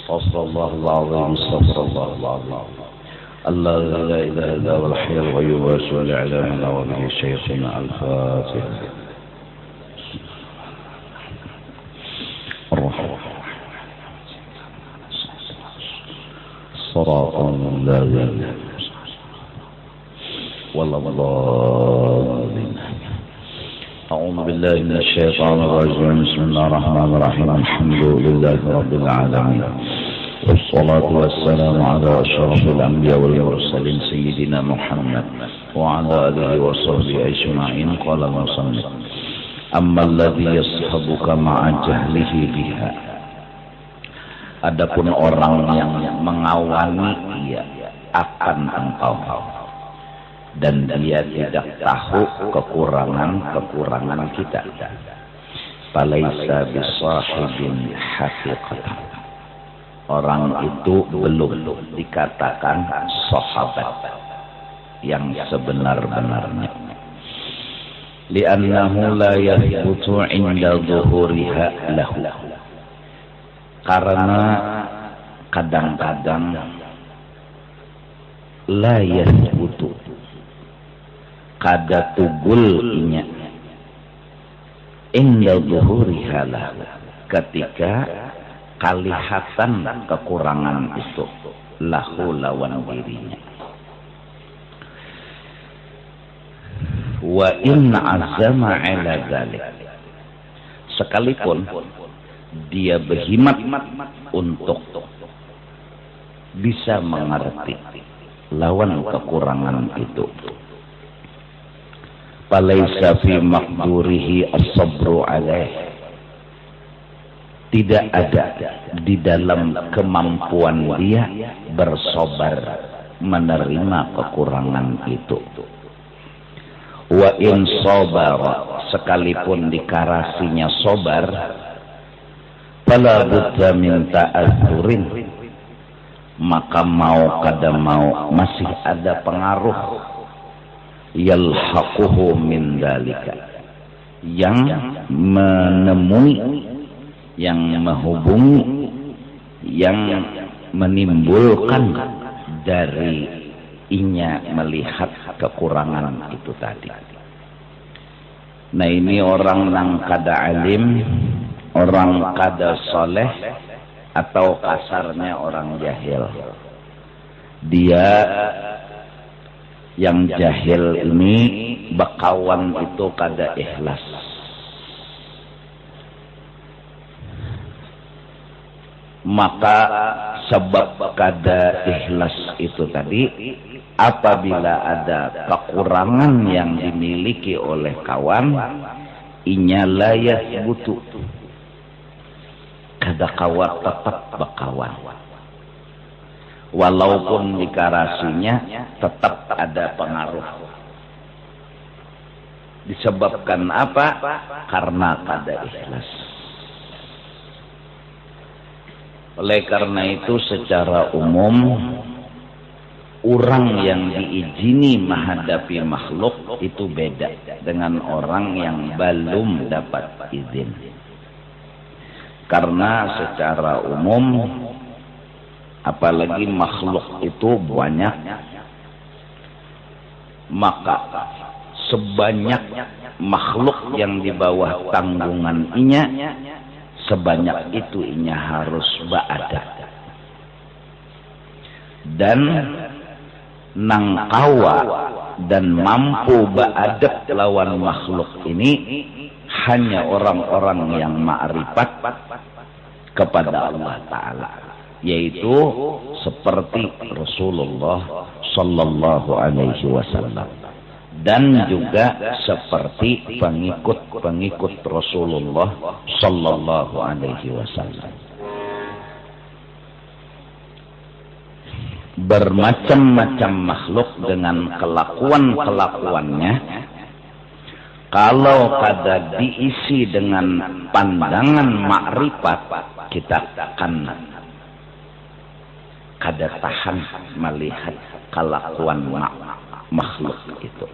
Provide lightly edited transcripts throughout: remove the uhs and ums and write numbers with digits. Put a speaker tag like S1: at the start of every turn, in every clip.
S1: استغفر الله العظيم استغفر الله العظيم الله لا اله الا هو الحي القيوم وصل على من وبه شيخنا الفاتحه الرحمن صراط الذين ولا الضالين. أعوذ بالله من الشيطان الرجيم. بسم الله الرحمن الرحيم. الحمد لله رب العالمين والصلاة والسلام على أشرف الأنبياء والمرسلين سيدنا محمد وعلى آله وصحبه أجمعين. قال المصنف: أما الذي يصحبك مع جهله بها. Adapun orang yang mengawani dia akan engkau dan dia tidak tahu kekurangan kita. Falaisa bisahibin haqiqatan. Orang itu belum dikatakan sahabat yang sebenar-benarnya. Li'annahu la yathbutu 'inda dhuhuriha lahu. Karena kadang-kadang la yathbutu kada tugulnya inda zuhuriha lahu, ketika kelihatan kekurangan itu lahu lawan dirinya. Wa in azama ala dzalik, sekalipun dia berhimmat untuk bisa mengerti lawan kekurangan itu. Falaisa fi maqdurihi as-sabru alaih. Tidak ada di dalam kemampuan dia bersabar menerima kekurangan itu. Wa in sabara, sekalipun dikarasinya sabar, fala budda min ta'azzurin, maka mau kada mau masih ada pengaruh yalhaquhu min dalika, yang menemui, yang menghubungi, yang menimbulkan dari inya melihat kekurangan itu tadi. Nah, ini orang yang kada alim, orang kada soleh, atau kasarnya orang jahil. Dia yang jahil ini bakawan itu kada ikhlas. Maka sebab kada ikhlas itu tadi, apabila ada kekurangan yang dimiliki oleh kawan, inya layak butuh, kada kawat tetap bakawan. Walaupun dikarasinya tetap ada pengaruh. Disebabkan apa? Karena kada ikhlas. Oleh karena itu secara umum orang yang diizini menghadapi makhluk itu beda dengan orang yang belum dapat izin. Karena secara umum, apalagi makhluk itu banyak, maka sebanyak makhluk yang di bawah tanggungan inya, sebanyak itu inya harus ba'adab. Dan nangkawa dan mampu ba'adab lawan makhluk ini hanya orang-orang yang ma'rifat kepada Allah Ta'ala, yaitu seperti Rasulullah Sallallahu Alaihi Wasallam, dan juga seperti pengikut-pengikut Rasulullah Sallallahu Alaihi Wasallam. Bermacam-macam makhluk dengan kelakuan-kelakuannya, kalau kada diisi dengan pandangan makrifat, kita akan kada tahan melihat kelakuan makhluk itu.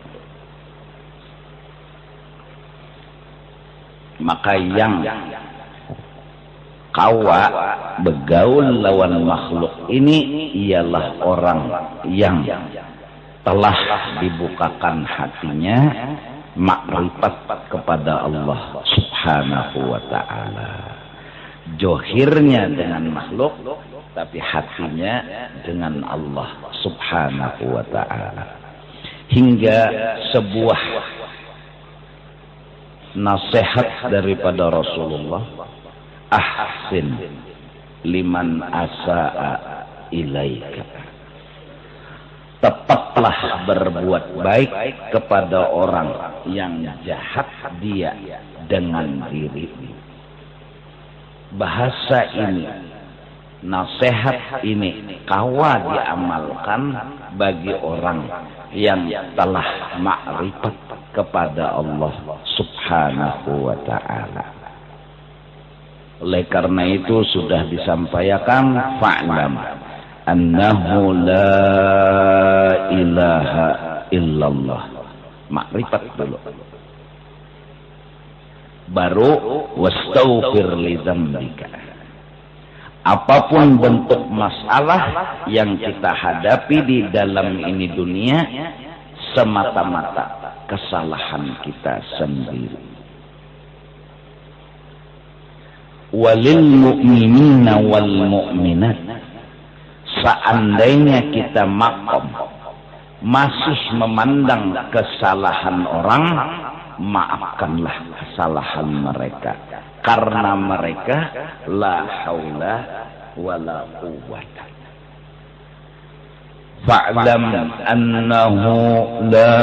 S1: Maka yang kawa begaul lawan makhluk ini ialah orang yang telah dibukakan hatinya makrifat kepada Allah Subhanahu wa ta'ala. Johirnya dengan makhluk, tapi hatinya dengan Allah Subhanahu wa ta'ala. Hingga sebuah nasihat daripada Rasulullah, ahsin liman asa'a ilaika. Tetaplah berbuat baik kepada orang yang jahat dia dengan dirimu. Bahasa ini, nasihat ini kawa diamalkan bagi orang yang telah makrifat kepada Allah Subhanahu wa ta'ala. Oleh karena itu sudah disampaikan, fa'lam annahu la ilaha illallah. Makrifat dulu, baru wastaghfir li dzambika. Apapun bentuk masalah yang kita hadapi di dalam ini dunia, semata-mata kesalahan kita sendiri. Walil mu'minina wal mu'minat. Seandainya kita makom masih memandang kesalahan orang, maafkanlah kesalahan mereka, karena mereka la haula wala quwwata. Fa'lam annahu la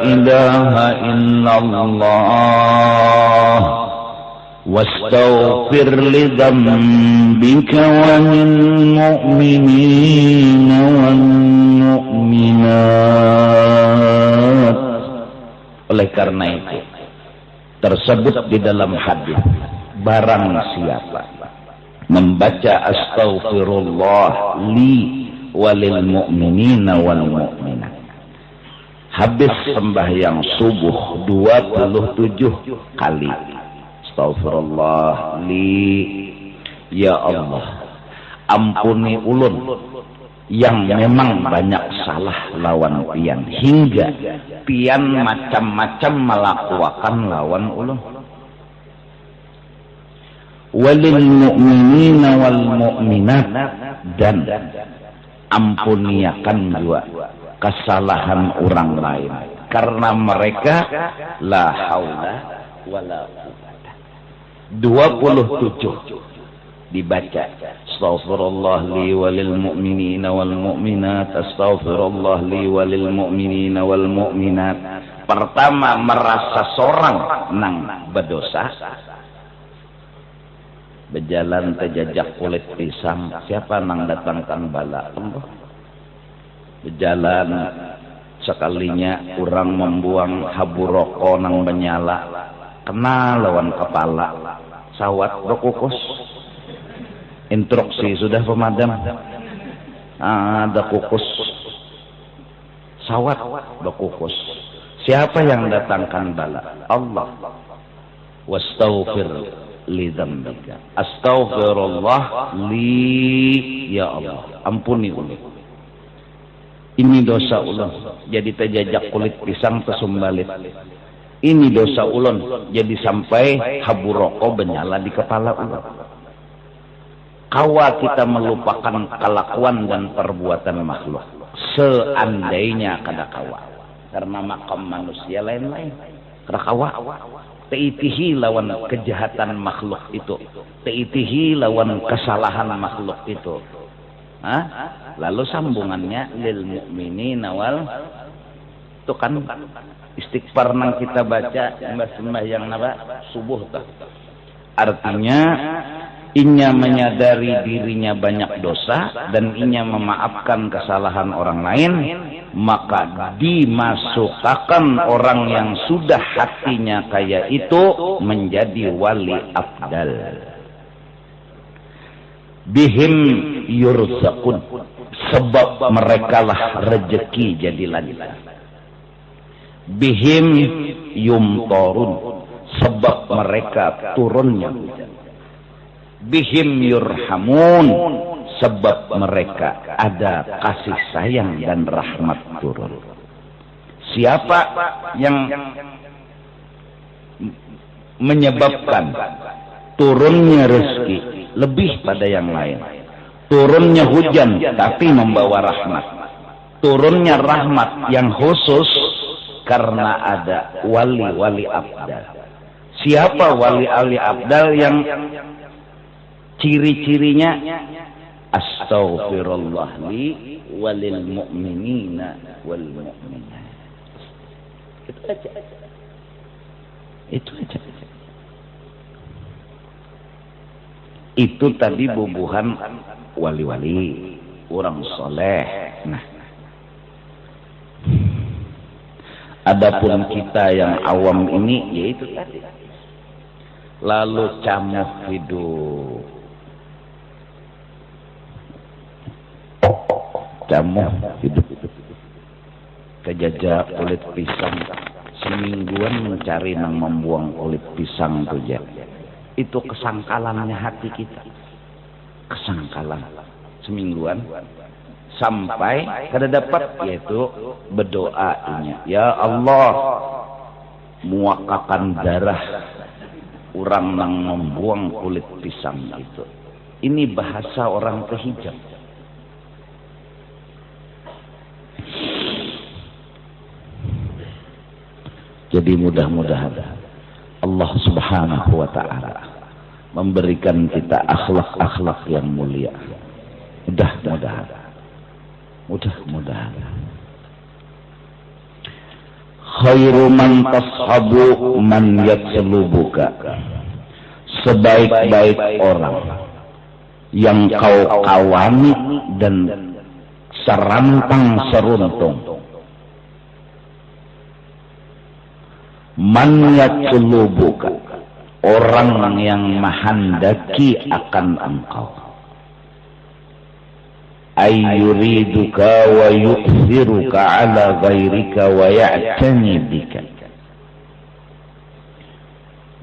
S1: ilaha illallah wastaghfir li dzambika wa lil mu'minina wal mu'minat. Oleh karena itu tersebut di dalam hadis, barang siapa membaca astaghfirullah li walil mu'minina wal mu'minat habis sembahyang subuh 27 kali, astaghfirullah li, ya Allah ampuni ulun yang memang banyak salah lawan pian, hingga pian macam-macam melakukan lawan ulun. Walil mu'minina wal mu'minat, dan ampuniakan juga kesalahan orang lain, karena mereka la haula wala quwwata. 27 dibaca, astaghfirullah li walil mu'minina wal mu'minat, astaghfirullah li walil mu'minina wal mu'minat. Pertama merasa sorang nang berdosa, berjalan terjajak kulit pisang, siapa nang datangkan bala Allah. Berjalan sekalinya orang membuang habu rokok nang menyala, kena lawan kepala, sawat berkukus. Instruksi sudah pemadam, ada kukus, sawat berkukus. Siapa yang datangkan bala? Allah. Wastaghfir li dzambika, astaghfirullah li, ya Allah ampuni ulun, ini dosa ulun jadi terjajak kulit pisang tersumbalit, ini dosa ulun jadi sampai habu rokok menyala di kepala ulun. Kawa kita melupakan kelakuan dan perbuatan makhluk, seandainya kada kawa, karena makam manusia lain-lain. Kada kawa teitihi lawan kejahatan makhluk itu, teitihi lawan kesalahan makhluk itu. Lalu sambungannya lil mu'minina wal, itu kan istighfar nang kita baca sembahyang napa subuh tuh. Artinya inya menyadari dirinya banyak dosa dan inya memaafkan kesalahan orang lain, maka dimasukkan orang yang sudah hatinya kayak itu menjadi wali afdal. Bihim yurzaqun, sebab merekalah rezeki jadi lancar. Bihim yumtorun, sebab mereka turunnya hujan. bihim yurhamun, sebab mereka ada kasih sayang dan rahmat turun. Siapa yang menyebabkan turunnya rezeki lebih pada yang lain? Turunnya hujan tapi membawa rahmat. Turunnya rahmat yang khusus karena ada wali-wali abdal. Siapa wali-wali abdal yang ciri-cirinya astaghfirullah li walil mu'minina wal mu'minat. Itu aja. Itu aja. Itu tadi bubuhan wali-wali, orang soleh. Nah, adapun kita yang awam ini, yaitu tadi. Lalu camuh hidup. Camuh hidup. Kejajah kulit pisang. Semingguan mencari nang membuang kulit pisang tuh ya. Itu kesangkalannya hati kita. Kesangkalan. Semingguan. Sampai kada dapat, yaitu berdoanya, ya Allah, muakakan darah orang nang membuang kulit pisang itu. Ini bahasa orang kehijab. Jadi mudah-mudahan Allah Subhanahu wa ta'ala memberikan kita akhlak-akhlak yang mulia. Mudah-mudahan. Mudah-mudahan. Khairu man tashabu man yatslubuka. Sebaik-baik orang yang kau kawani dan serantang seruntung. Man yatslubuka, orang yang menghendaki akan engkau. Ayyuriduka wa yu'thiruka ala ghairika wa ya'tani bika.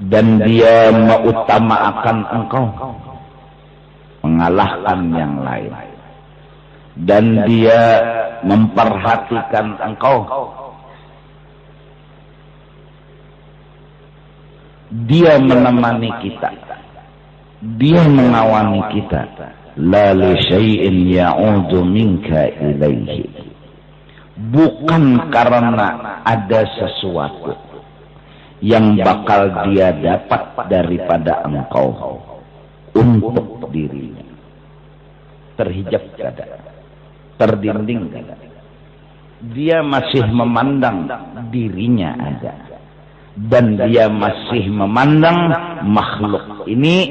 S1: Dan dia mengutamakan engkau, mengalahkan yang lain. Dan dia memperhatikan engkau. Dia menemani kita. Dia mengawani kita. La li syai'in ya'udu minka ilaihi. Bukan karena ada sesuatu yang bakal dia dapat daripada engkau untuk dirinya. Terhijab kada, terdinding kada. Dia masih memandang dirinya ada. Dan dia masih memandang makhluk ini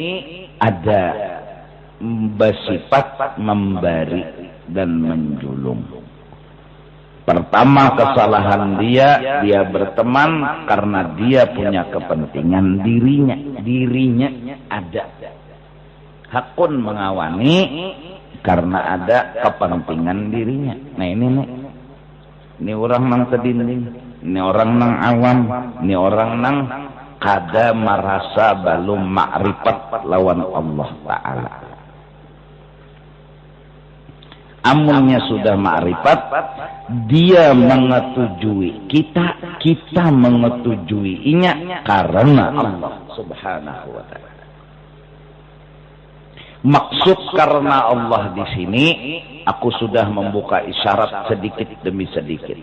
S1: ada bersifat memberi dan menjulung. Pertama kesalahan dia berteman karena dia punya kepentingan dirinya ada. Hakun mengawani karena ada kepentingan dirinya. Nah ini orang nang terdinding, ini orang nang awam, ini orang nang kada merasa belum makrifat lawan Allah Ta'ala. Amunnya sudah makrifat, dia mengetujui kita mengetujuinya karena Allah Subhanahu wa ta'ala. Maksud karena Allah di sini, aku sudah membuka isyarat sedikit demi sedikit.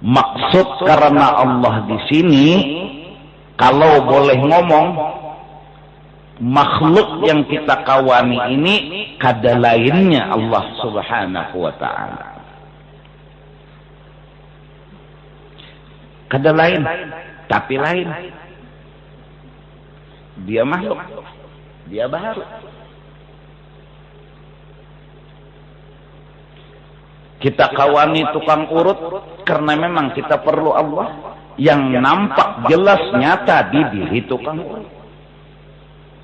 S1: Maksud karena Allah di sini, kalau boleh ngomong, makhluk yang kita kawani ini kada lainnya Allah Subhanahu wa ta'ala. Kada lain, tapi lain. Dia makhluk, dia baru. Kita kawani tukang urut karena memang kita perlu Allah yang nampak jelas nyata di diri tukang urut.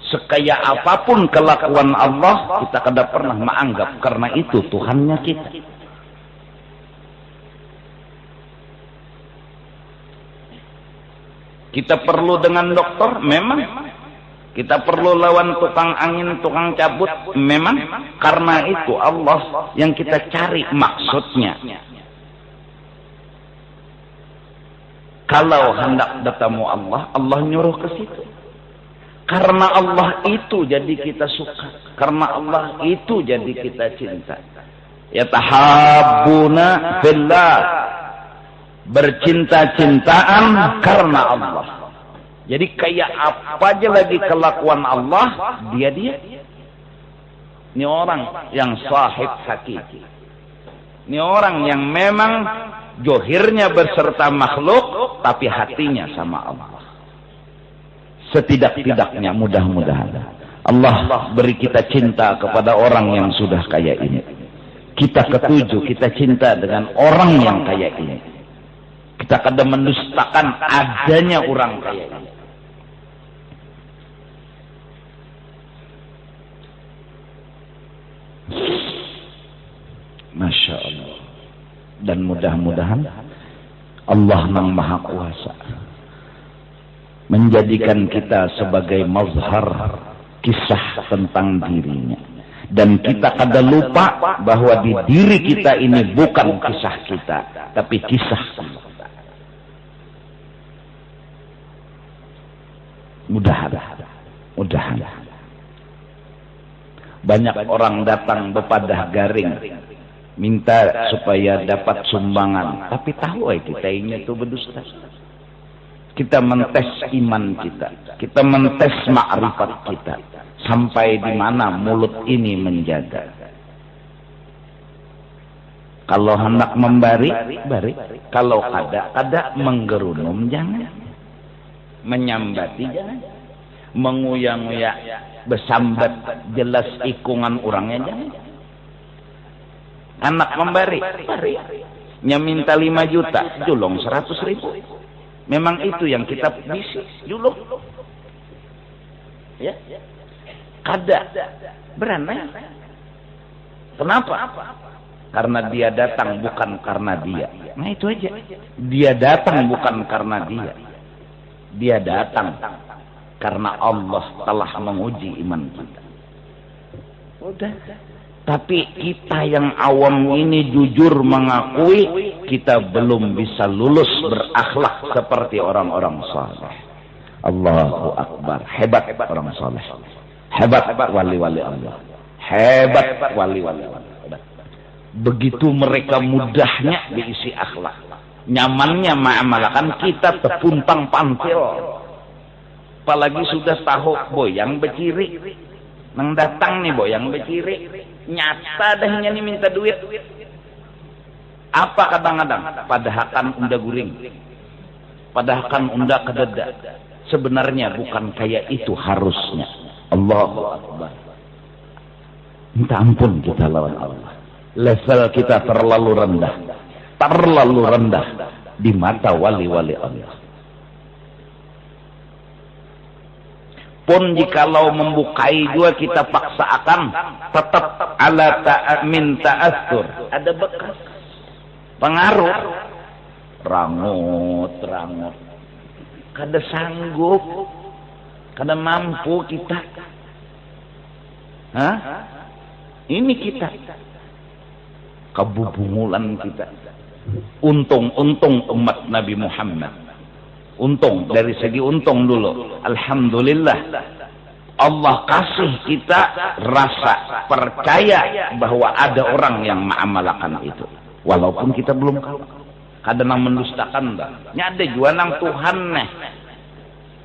S1: Sekaya apapun kelakuan Allah, kita kada pernah menganggap karena itu Tuhannya kita. Kita perlu dengan dokter, memang Kita perlu lawan tukang angin, tukang cabut. Memang karena itu Allah yang kita cari maksudnya. Kalau hendak bertemu Allah, Allah nyuruh ke situ. Karena Allah itu jadi kita suka. Karena Allah itu jadi kita cinta. Yatahabbuna fillah. Bercinta-cintaan karena Allah. Jadi kayak apa aja lagi kelakuan Allah, dia. Ini orang yang sahib hakiki. Ini orang yang memang johirnya berserta makhluk, tapi hatinya sama Allah. Setidak-tidaknya mudah-mudahan Allah beri kita cinta kepada orang yang sudah kayak ini. Kita ketujuh, kita cinta dengan orang yang kayak ini. Kita kadang mendustakan adanya orang kayak ini. Masya Allah. Dan mudah-mudahan Allah yang Maha Kuasa menjadikan kita sebagai mazhar kisah tentang dirinya. Dan kita kada lupa bahwa di diri kita ini bukan kisah kita, tapi kisah Allah. Mudah-mudahan. Banyak orang datang bepadah garing minta supaya dapat sumbangan, tapi tahu kita ini tuh berdusta. Kita mentes iman kita mentes makrifat kita, sampai di mana mulut ini menjaga. Kalau hendak memberi, beri. Kalau kada menggerunum jangan, menyambati jangan, menguya-nguya besambat jelas ikungan orangnya jangan. Anak memberi, beri. Nya minta 5 juta, julung 100.000. Memang itu yang kita bisa, julung. Ya, kada berani. Kenapa? Karena dia datang bukan karena dia. Nah itu aja. Dia datang bukan karena dia. Dia datang karena Allah telah menguji iman kita. Udah. Tapi kita yang awam ini jujur mengakui kita belum bisa lulus berakhlak seperti orang-orang saleh. Allahu Akbar. Hebat orang saleh. Hebat wali-wali Allah. Hebat wali-wali Allah. Begitu mereka mudahnya diisi akhlak. Nyamannya ma'amalakan, kita terpuntang pantil. Apalagi sudah tahu boyang beciri. Nang datang nih boyang beciri. Nyata dahnya nih minta duit. Apa kadang-kadang? Padahakan unda guring. Padahakan unda kededa. Sebenarnya bukan kayak itu harusnya. Allahu Akbar. Minta ampun kita lawan Allah. Level kita terlalu rendah. Terlalu rendah di mata wali-wali Allah. Pun jikalau membukai juga kita paksakan, tetap ala ta'min ta'assur. Ada bekas pengaruh. Rangut. Kada sanggup, kada mampu kita. Ini kita. Kebubungulan kita. Untung umat Nabi Muhammad. Untung, dari segi untung dulu. Alhamdulillah. Allah kasih kita rasa percaya bahwa ada orang yang mengamalkan itu. Walaupun kita belum tahu. Kadang mendustakan dah. Ini ada juga nang Tuhan nih.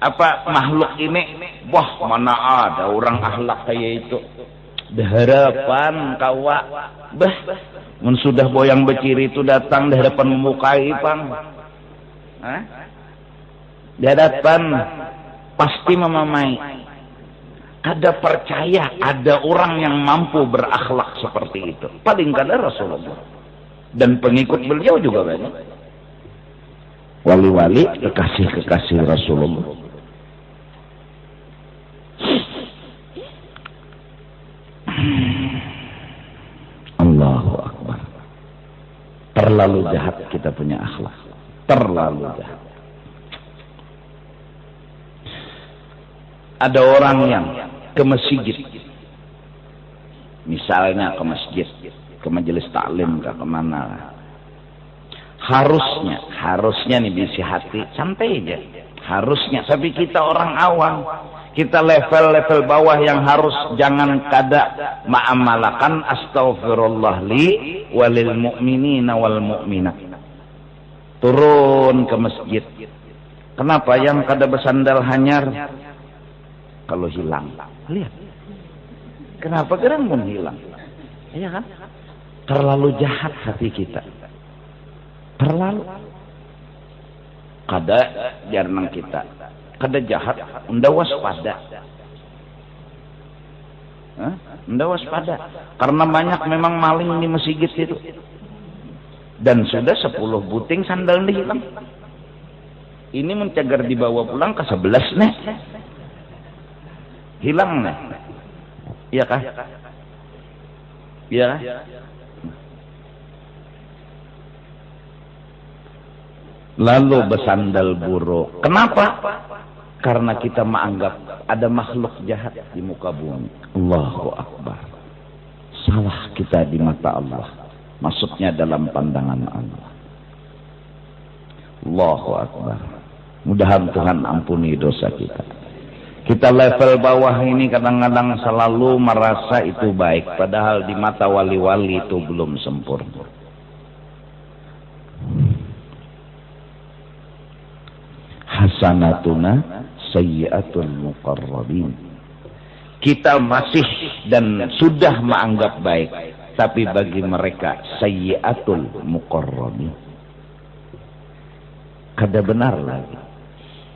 S1: Apa makhluk ini? Wah, mana ada orang akhlak kayak itu. Diharapan kawa. Bah, mun sudah boyang beciri itu datang di hadapan memukai pang. Di hadapan pasti memamai. Ada percaya ada orang yang mampu berakhlak seperti itu. Paling kada Rasulullah. Dan pengikut beliau juga banyak. Wali-wali kekasih-kekasih Rasulullah. Allahu Akbar. Terlalu jahat kita punya akhlak. Terlalu jahat. ada orang yang ke masjid, misalnya ke masjid, ke majelis taklim, ke kemana, harusnya nih bisi hati, santai aja, harusnya. Tapi kita orang awam, kita level bawah yang harus jangan kada ma'amalakan astaghfirullah li walil mu'minina wal mu'minat. Turun ke masjid. Kenapa yang kada bersandal hanyar kalau hilang? Lihat. Kenapa gerang pun hilang? Iya kan? Terlalu jahat hati kita. Terlalu. Kada jarang kita. Kada jahat, unda waspada. Unda waspada. Karena banyak memang maling di masjid itu. Dan sudah 10 buting sandal hilang. Ini mencagar dibawa pulang ke 11 nih. Hilang nih. Iya kah? Iya kah? Lalu bersandal buruk. Kenapa? Karena kita menganggap ada makhluk jahat di muka bumi. Allahu Akbar. Salah kita di mata Allah. Maksudnya dalam pandangan Allah. Allahu Akbar. Mudahan Tuhan ampuni dosa kita. Kita level bawah ini kadang-kadang selalu merasa itu baik. Padahal di mata wali-wali itu belum sempurna. Hasanatuna sayyiatul muqarrabin. Kita masih dan sudah menganggap baik. Tapi bagi mereka sayyiatul muqarrabin. Kada benar lagi.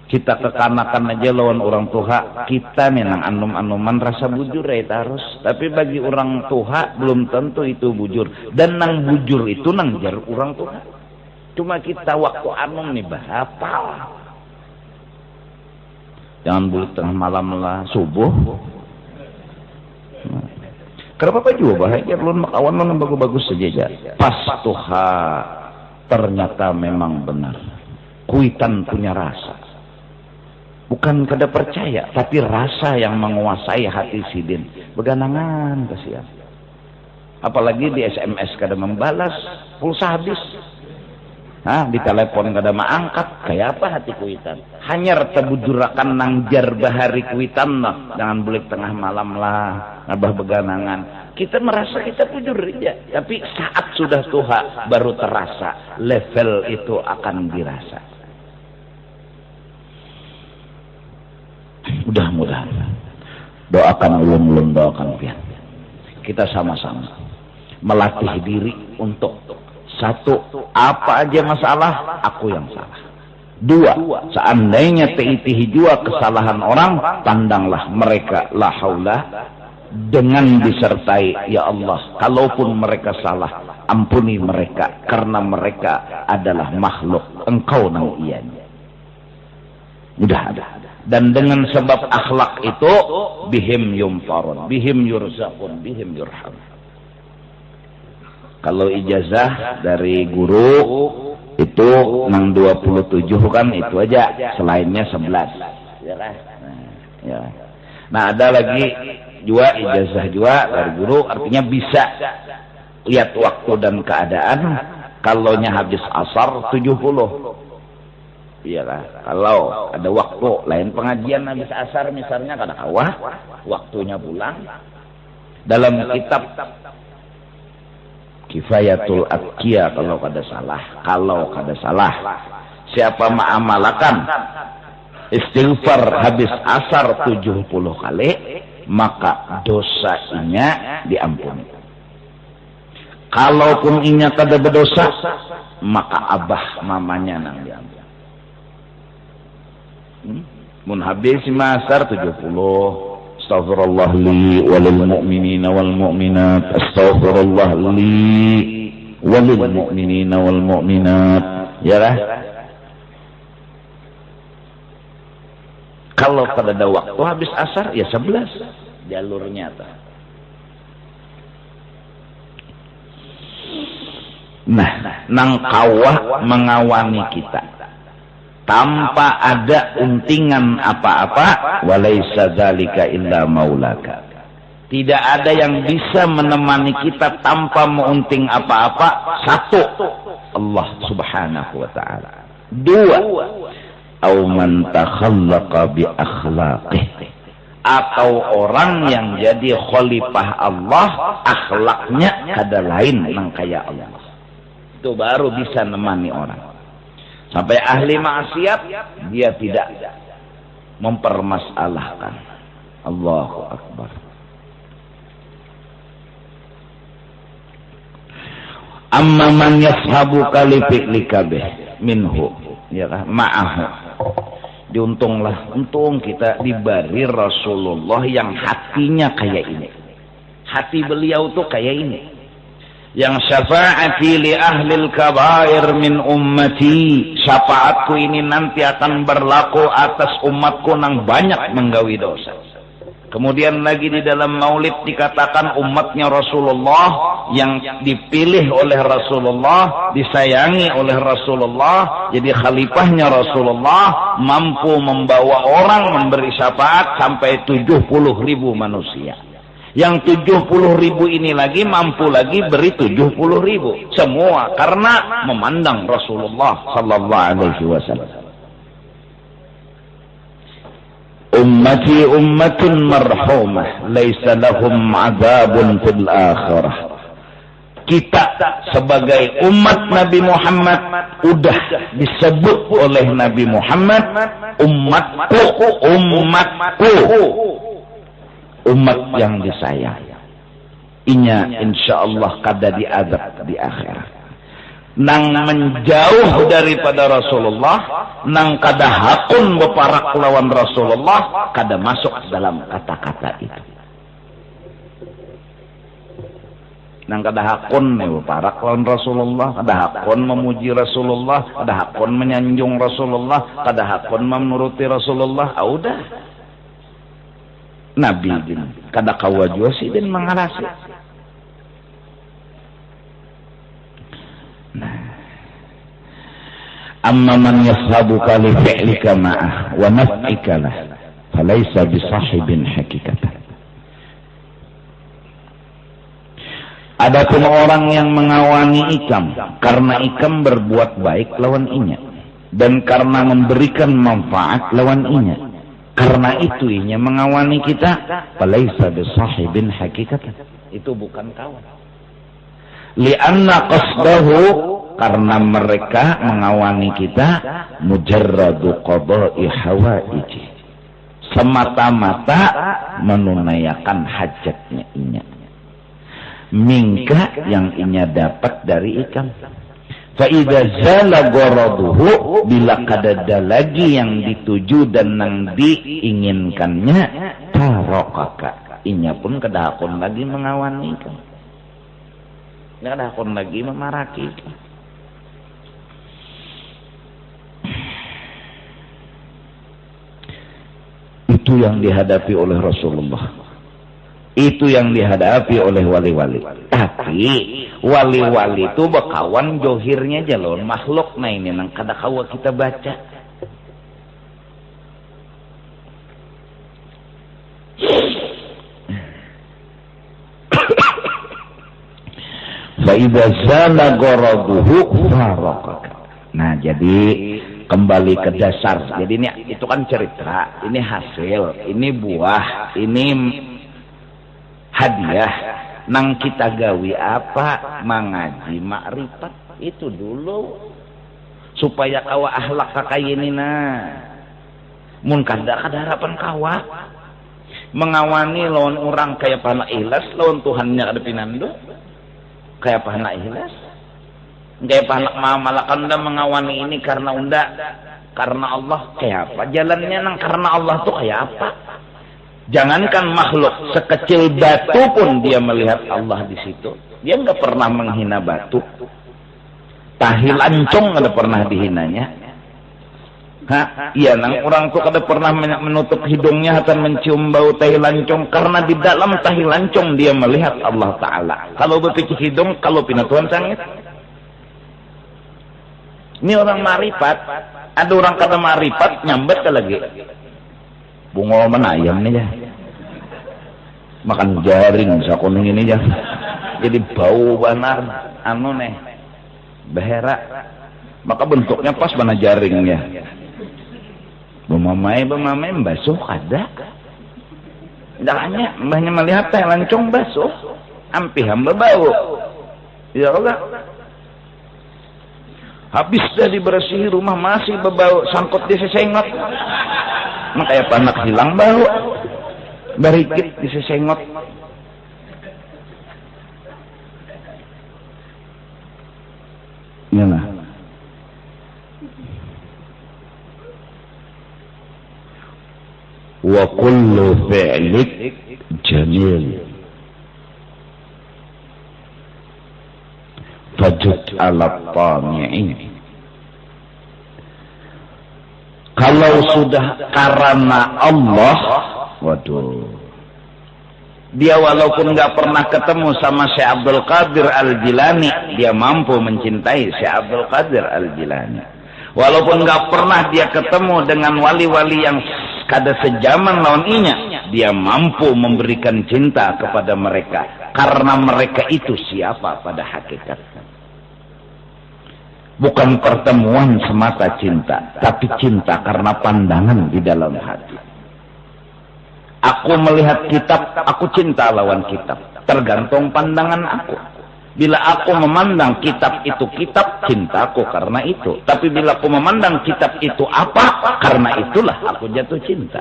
S1: Kita kekanakan aja lawan orang tua, kita menang anum-anuman rasa bujur ya harus. Tapi bagi orang tua belum tentu itu bujur. Dan nang bujur itu nang jar orang tua. Cuma kita waktu anum nih apa? Jangan bulat tengah malam lah subuh. Kenapa Pak juga bahagia belum makawan mana bagus-bagus saja. Pas Tuha ternyata memang benar. Kuitan punya rasa. Bukan kada percaya, tapi rasa yang menguasai hati sidin. Beganangan kasihan. Apalagi di SMS kada membalas, pulsa habis. Di telepon kada maangkat, kayak apa hati kuitan? Hanyar tebujurakan nangjar bahari kuitan nah. Jangan bulik tengah malam lah, nabah beganangan. Kita merasa kita bujur aja, tapi saat sudah Tuha baru terasa level itu akan dirasa. Mudah-mudahan doakan ulun doakan pian. Kita sama-sama melatih diri untuk satu, apa aja masalah aku yang salah. Dua, seandainya teitihi jua kesalahan orang, pandanglah mereka la haula dengan disertai ya Allah, kalaupun mereka salah ampuni mereka karena mereka adalah makhluk engkau nang ianya. Mudah ada. Dan dengan sebab akhlak itu bihim yumfarun, bihim yurzaqun, bihim yurham. Kalau ijazah dari guru itu nang 27 kan itu aja, selainnya 11. Ya kan? Nah, ada lagi juga ijazah juga dari guru, artinya bisa lihat waktu dan keadaan. Kalaunya habis asar 70. Iya kan? Kalau ada waktu lain pengajian habis asar misalnya kada kawah, waktunya pulang. Dalam kitab Kifayatul Atqiya kalau kada salah, siapa mengamalkan istighfar habis asar 70 kali, maka dosanya diampuni. Kalaupun inya kada berdosa, maka abah mamanya nang diampuni. Mun habis masar 70, astaghfirullah li walil mu'minina wal mu'minat, astaghfirullah li walil mu'minina wal mu'minat. Ya lah. Kalau pada ada waktu habis asar ya 11 jalurnya tuh. Nah, nang kawah mengawani kita. tanpa ada untingan apa-apa, walaisa dzalika illa maulaka. Tidak ada yang bisa menemani kita tanpa meunting apa-apa. Satu, Allah Subhanahu wa taala. Dua, au man takhallaqa bi akhlaqih, atau orang yang jadi khalifah Allah, akhlaknya kada lain nang kaya Allah. Itu baru bisa nemani orang. Sampai ahli maksiat dia tidak mempermasalahkan. Allahu akbar. Amma man yashabuka li fi'lika bih minhu, ya kan, ma'ahu. Untung kita diberi Rasulullah yang hatinya kayak ini. Hati beliau tuh kayak ini. Yang syafaati li ahlil kabair min ummati, syafaatku ini nanti akan berlaku atas umatku nang banyak menggawi dosa. Kemudian lagi di dalam maulid dikatakan umatnya Rasulullah yang dipilih oleh Rasulullah, disayangi oleh Rasulullah, jadi khalifahnya Rasulullah, mampu membawa orang memberi syafaat sampai 70.000 manusia. Yang 70.000 ini lagi mampu lagi beri 70.000. Semua karena memandang Rasulullah sallallahu alaihi wasallam. Ummati ummatun marhumah, laisa lahum adzabun fil akhirah. Kita sebagai umat Nabi Muhammad udah disebut oleh Nabi Muhammad umatku, umat yang disayang. Inya insyaallah kada diazab di akhirat. Nang menjauh daripada Rasulullah, nang kada hakun beparak lawan Rasulullah, kada masuk dalam kata-kata itu. Nang kada hakun beparak lawan Rasulullah, kada hakun memuji Rasulullah, kada hakun menyanjung Rasulullah, kada hakun menuruti Rasulullah, udah. Nabi din kada kawajua sih din mengarasi. Amma man yashabuka li fi'lika ma'ah wa naf'ika lah falaysa bisahibin hakikatan. Adapun orang yang mengawani ikam karena ikam berbuat baik lawan inya, dan karena memberikan manfaat lawan inya, karena itu inya mengawani kita, falaysa bisahibin hakikatan. Itu bukan kawan. Lianna qasdahu, karena mereka mengawani kita, mujarradu qada'i hawaiji, semata-mata menunaikan hajatnya inya, mingka yang inya dapat dari ikam. Fa idza zala gharaduhu, bila kadada lagi yang dituju dan yang diinginkannya, tarakaka, inya pun kada hakun lagi mengawani ikam. Ini kada hakun lagi memaraki ikam. Itu yang dihadapi oleh Rasulullah. Itu yang dihadapi oleh wali-wali. Tapi wali-wali itu bekawan johirnya aja loh. Makhluk nah ini nang kada kawa kita baca. Fa idza zala gharaduhu farakaka. Nah, jadi kembali ke dasar. Jadi ini itu kan cerita, ini hasil, ini buah, ini hadiah. Nang kita gawi apa? Mengaji makrifat itu dulu supaya kawa akhlak kakayinina. Mun kada harapan kawa mengawani lawan orang kayak pana ikhlas, lawan Tuhannya kada pinando. Kayak pana ikhlas. Kayak panak malakan unda mengawani ini karena unda, karena Allah, kayak apa jalannya nang karena Allah tuh kayak apa? Jangankan makhluk sekecil batu pun dia melihat Allah di situ. Dia nggak pernah menghina batu. Tahi lancong ada pernah dihinanya. Iya, nang orang tuh kada pernah menutup hidungnya akan mencium bau tahi lancong, karena di dalam tahi lancong dia melihat Allah Taala. Kalau berpikir hidung, kalau pinatuan sangit. Ini orang marifat, Ada orang kata marifat nyambet lagi. Bunga mana ayam nih ya. Makan jaring sakuning ini ya. Jadi bau banar anu nih. Behera. Maka bentuknya pas mana jaringnya. Bemamai basuh ada. Jangannya mbahnya melihat teh lancung basuh. Ampi hamba bau. Ya Allah. Habis dah dibersihi rumah masih berbau sangkut di sesengot. Makanya panak hilang bau. Barikit di sesengot. Yana. Wa kullu fi'lik jamil. Fajud ala tami'in. Kalau sudah karena Allah, waduh, dia walaupun nggak pernah ketemu sama Syekh Abdul Qadir Al-Jilani, dia mampu mencintai Syekh Abdul Qadir Al-Jilani. Walaupun nggak pernah dia ketemu dengan wali-wali yang kada sejaman lawan-inya, dia mampu memberikan cinta kepada mereka karena mereka itu siapa pada hakikatnya. Bukan pertemuan semata cinta, tapi cinta karena pandangan di dalam hati. Aku melihat kitab, aku cinta lawan kitab. Tergantung pandangan aku. Bila aku memandang kitab itu kitab, cintaku karena itu. Tapi bila aku memandang kitab itu apa, karena itulah aku jatuh cinta.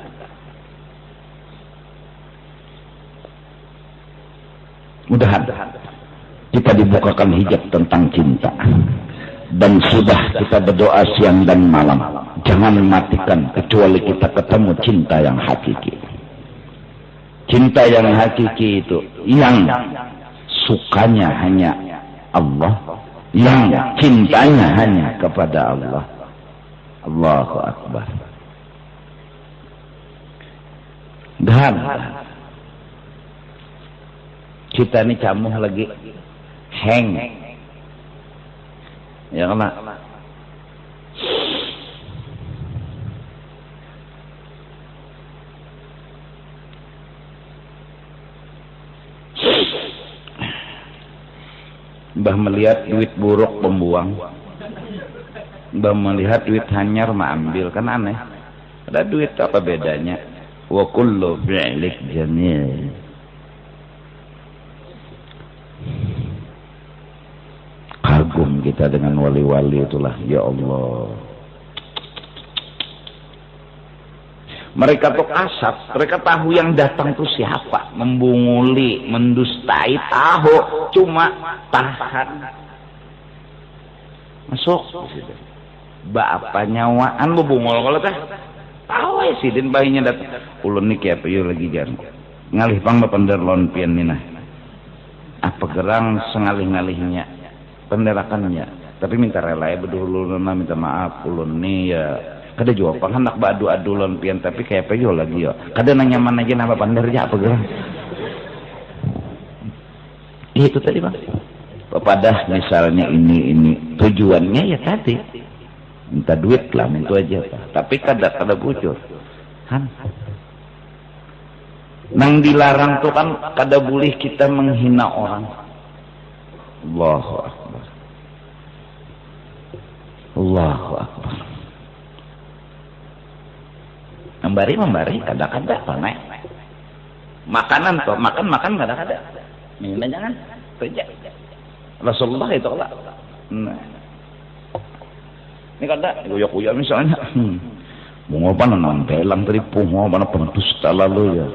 S1: Mudah-mudahan kita dibukakan hijab tentang cinta. Dan sudah kita berdoa siang dan malam. Jangan matikan kecuali kita ketemu cinta yang hakiki. Cinta yang hakiki itu yang sukanya hanya Allah, yang cintanya hanya kepada Allah. Allahu Akbar. Dan kita ini camuh lagi hang. Ya kena. Mbah melihat duit buruk pembuang. Mbah melihat duit hanyar mah ambil, kan aneh. Ada duit apa bedanya? Wa kullu fi'lik jamil. Kagum kita dengan wali-wali itulah, ya Allah. Mereka tuh kasat, mereka tahu yang datang tuh siapa, membunguli, mendustai, tahu, cuma tahan. Masuk, apa nyawaan lu bungol kalau teh, tahu ya sih, dan bayinya datang. Ulun nih kayak apa lagi jangan ngalih pang bapandar lon pian minah. Apa gerang sengalih-ngalihnya. Penderakannya, tapi minta rela ya berdulu minta maaf ulun nih ya kada jawab hendak adu lon pian tapi kayak peyo lagi ya kada nanya mana aja nama pandar ya apa gerang itu tadi bang pada misalnya ini tujuannya ya tadi minta duit lah itu aja tapi kada bocor kan nang dilarang tuh kan kada boleh kita menghina orang. Allahu Akbar. Allahu Akbar. Membari kadang-kadang panai. Makanan tuh, makan kadang-kadang. Minum jangan. Kerja. Rasulullah itu Allah. Nah. Ini kada uyuk-uyuk misalnya. Bunga apa nang telang tadi bunga mana pendusta lalu ya.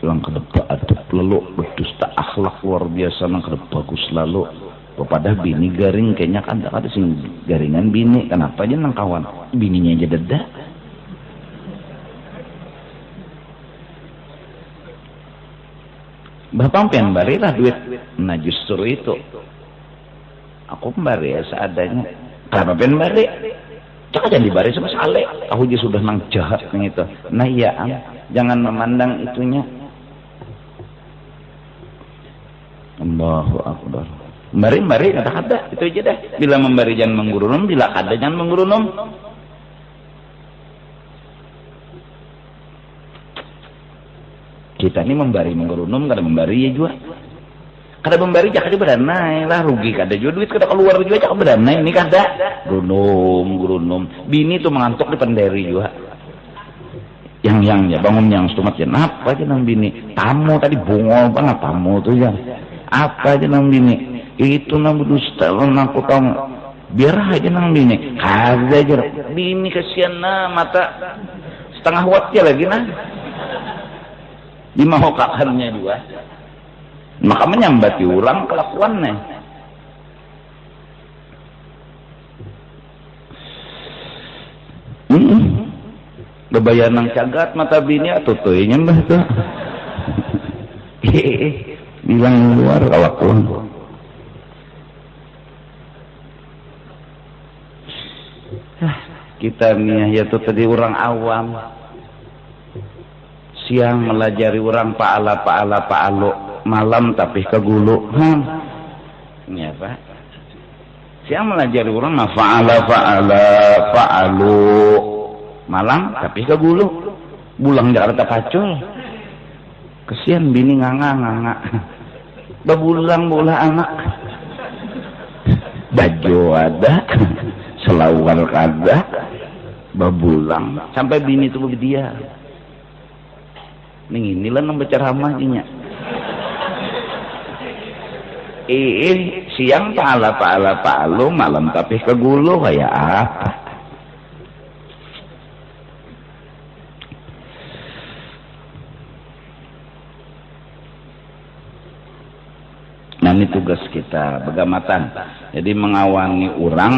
S1: Lang kedep adep lalu berdusta akhlak luar biasa nang kedep bagus lalu kepada bini garing kayaknya kan ada sing garingan bini kenapa aja nang kawan bininya aja deda bapak pian bari lah duit nah justru itu aku bari ya seadanya kenapa pian bari cak aja dibari sama sale aku aja sudah nang jahat nih itu nah iya jangan memandang itunya. Allahu Akbar. Memberi kata-kata itu aja dah. Bila memberi jangan menggurunum, bila kada jangan menggurunum. Kita ini memberi menggurunum, kada memberi ya juga. Kada memberi jangan beranai lah, rugi kada juga duit kada keluar juga jangan beranai ini kada. Gurunum. Bini tuh mengantuk di penderi juga. Yang bangun yang stumat ya. Apa aja nang bini? Tamu tadi bungol banget tamu tuh ya. Apa aja nang bini? Itu nang dusta aku tahu. Biar aja nang bini. Kada aja. Bini kasihan nah mata setengah watt ya lagi nah. Di mahokakannya juga. Maka menyambati orang kelakuannya. Bebayan nang cagat mata bini atau tuh nyembah tuh. Bilang luar kelakuan. Kita nih ya tuh tadi orang awam. Siang melajari orang paalo, malam tapi kegulu. Ini apa? Siang melajari orang mah fa'alu, malam tapi kegulu. Bulang Jakarta pacul. Kesian bini nganga. Bebulang bola anak. Baju ada, selawar ada, bebulang sampai bini itu dia. Inilah nang baca ramahnya. Siang paalo, malam tapi kegulu kayak apa? Nah ini tugas kita begamatan. Jadi mengawani orang,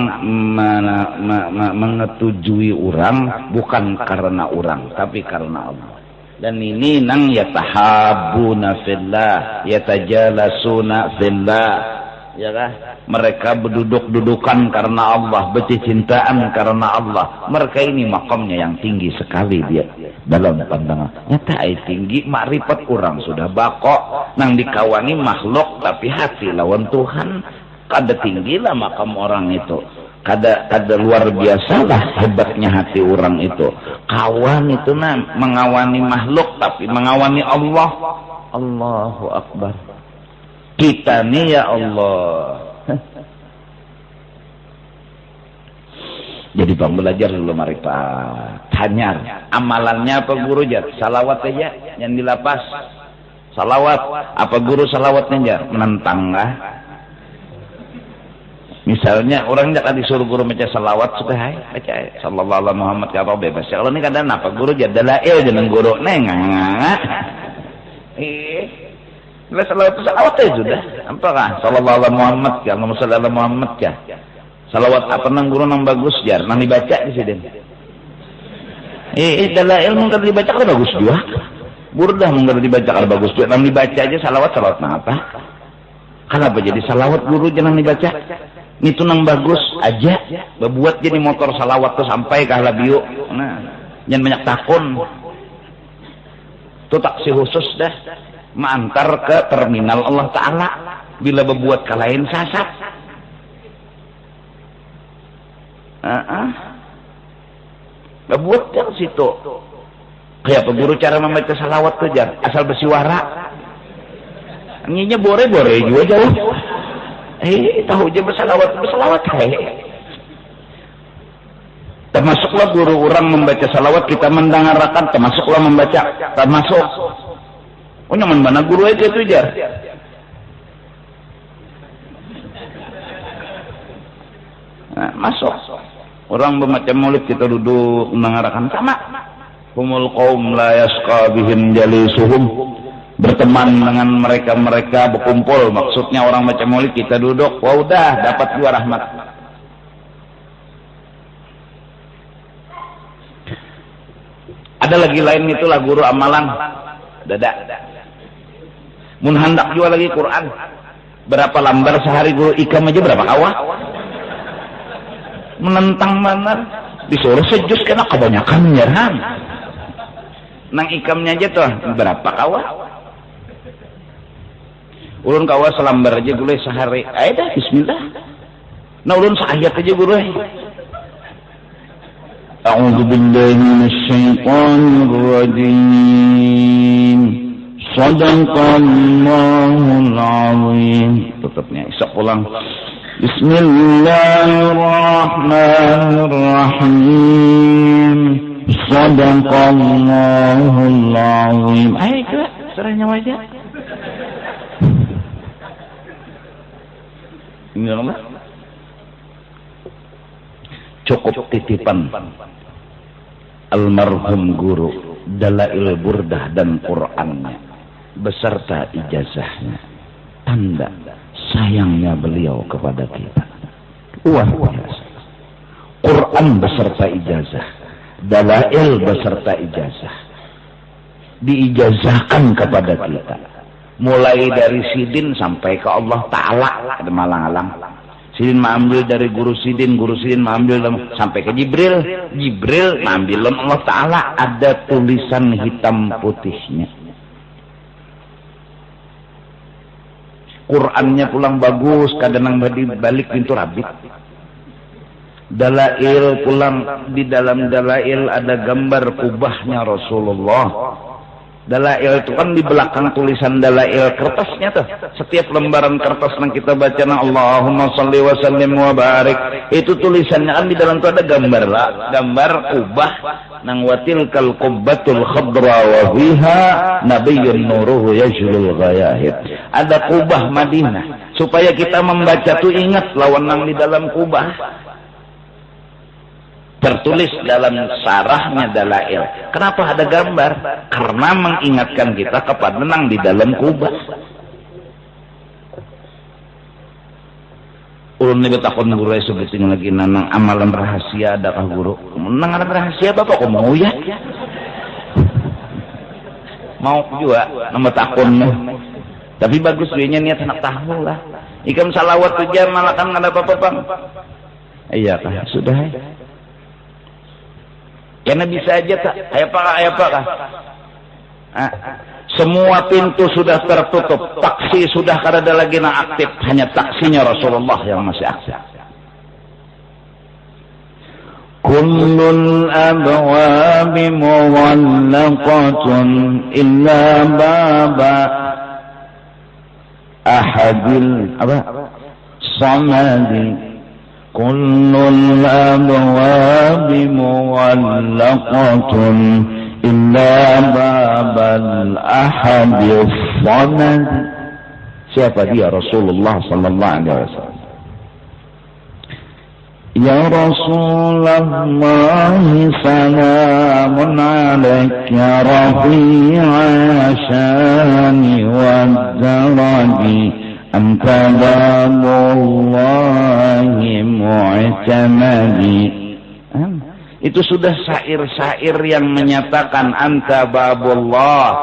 S1: mengetujui orang bukan karena orang, tapi karena Allah. Dan ini nang yatahabuna fillah, yatajalasuna fillah, ya kah? Mereka berduduk-dudukan karena Allah, bercintaan karena Allah. Mereka ini makamnya yang tinggi sekali dia dalam pandangan. Nyata tinggi, makrifat orang sudah bakok, nang dikawani makhluk tapi hati lawan Tuhan. Kada tinggilah makam orang itu. Kada luar biasa lah hebatnya hati orang itu. Kawan itu mengawani makhluk tapi mengawani Allah. Allahu Akbar. Kita nih ya Allah. Jadi bang belajar dulu marifat. Hanyar. Amalannya apa guru jar? Salawat aja yang dilapas. Salawat. Apa guru salawatnya jar? Menentang lah. Misalnya orang jangan disuruh guru baca salawat suka hai baca sallallahu alaihi Muhammad ya Rabbi bebas. Kalau ini kadang apa guru jadi dalail jangan guru nenganga. Lah salawat aja sudah. Apakah sallallahu alaihi Muhammad ya Allahumma shalli ala Muhammad ya. Salawat apa nang guru nang bagus jar nang dibaca di sini. Dalail mungkin dibaca kan bagus juga. Burdah mungkin dibaca kan bagus juga. Nang dibaca aja salawat apa? Kenapa jadi salawat guru jangan dibaca? Itu nang bagus aja buat jadi motor salawat tuh sampai ke halabiu. Nah, jangan banyak takun. Itu taksi khusus dah mengantar ke terminal Allah Ta'ala bila berbuat kalahin sasat. Berbuat yang situ. Kayak peguru cara membaca salawat tuh jar asal bersiwara. Nyinya bore-bore juga jauh. Tahu aja bersalawat termasuklah guru orang membaca salawat kita mendengarkan, termasuklah membaca, termasuk nyaman mana guru itu jar masuk orang membaca maulid kita duduk mendengarkan sama humul qaum la yasqa bihim jalisuhum, berteman dengan mereka berkumpul, maksudnya orang baca maulid kita duduk, wah udah dapat dua rahmat. Ada lagi lain itulah guru amalan dada. Mun hendak juga lagi Quran. Berapa lembar sehari guru ikam aja berapa kawah? Menentang mana? Disuruh sejus kena kebanyakan nyerhan. Nang ikamnya aja tuh berapa kawah? Ulun kawa selambar aja gulai sehari. Ayo dah bismillah. Nah ulun seayat aja gulai. A'udzu billahi minasy syaithanir rajim. Shadaqallahul azim. Tutupnya isok pulang. Bismillahirrahmanirrahim. Shadaqallahul azim. Ayo ikut serahnya wajah. Ini apa? Cukup titipan almarhum guru Dalail Burdah dan Qur'annya beserta ijazahnya, tanda sayangnya beliau kepada kita. Luar biasa. Quran beserta ijazah, Dalail beserta ijazah, diijazahkan kepada kita. Mulai dari Sidin sampai ke Allah Ta'ala, ada malang-alang. Sidin mengambil dari guru Sidin mengambil sampai ke Jibril mengambil Allah Ta'ala, ada tulisan hitam putihnya. Qurannya pulang bagus, kadang balik pintu rabit. Dalail pulang, di dalam Dalail ada gambar kubahnya Rasulullah. Dalail itu kan di belakang tulisan Dalail kertasnya tuh. Setiap lembaran kertas yang kita baca Allahumma shalli wa sallim wa barik, itu tulisannya kan di dalam itu ada gambar lah, gambar kubah nang watilkal qubbatul khadra wa fiha nabiyyun nuruhu yajlul ghayahid. Ada kubah Madinah supaya kita membaca tuh ingat lawan nang di dalam kubah. Tertulis dalam sarahnya Dalail. Kenapa ada gambar? Karena mengingatkan kita kepada nang di dalam kubah. Ulun ini takut guru sebutin lagi nang amalan rahasia adakah guru? Nang amalan rahasia bapak kok mau ya? Mau juga nama takun. Tapi bagus duitnya niat anak tahu lah. Ikan salawat tujuan malah kan ada apa-apa bang. Iya kah? Sudah. Karena bisa aja tak, ayah pak kah? Semua pintu sudah tertutup, taksi sudah kada ada lagi yang aktif, hanya taksinya Rasulullah yang masih aktif. Kullul abwabi mughallaqatun illa baba ahadil samadi. كل الأبواب مغلقة إلا باب الأحد الصمد. Siapa dia? Rasulullah sallallahu alaihi wasallam. Ya Rasulullah salamun alaika rafi'a shani wa daraji. Anta babullahi mu'tamadi. Itu sudah syair-syair yang menyatakan anta babullah,